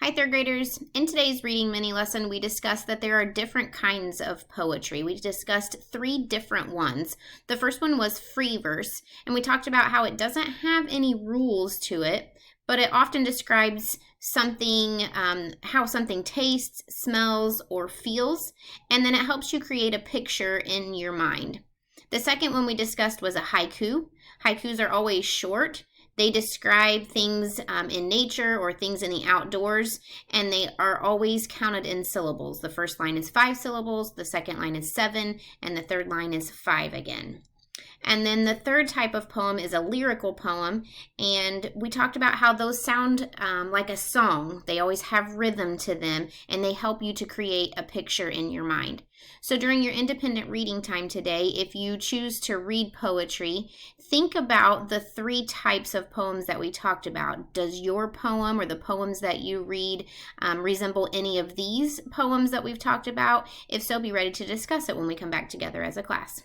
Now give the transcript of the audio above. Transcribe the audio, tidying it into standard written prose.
Hi, third graders. In today's reading mini lesson, we discussed that there are different kinds of poetry. We discussed 3 different ones. The first one was free verse, and we talked about how it doesn't have any rules to it, but it often describes something, how something tastes, smells, or feels, and then it helps you create a picture in your mind. The second one we discussed was a haiku. Haikus are always short. They describe things in nature or things in the outdoors, and they are always counted in syllables. The first line is 5 syllables, the second line is 7, and the third line is 5 again. And then the third type of poem is a lyrical poem, and we talked about how those sound like a song. They always have rhythm to them, and they help you to create a picture in your mind. So during your independent reading time today, if you choose to read poetry, think about the 3 types of poems that we talked about. Does your poem or the poems that you read resemble any of these poems that we've talked about? If so, be ready to discuss it when we come back together as a class.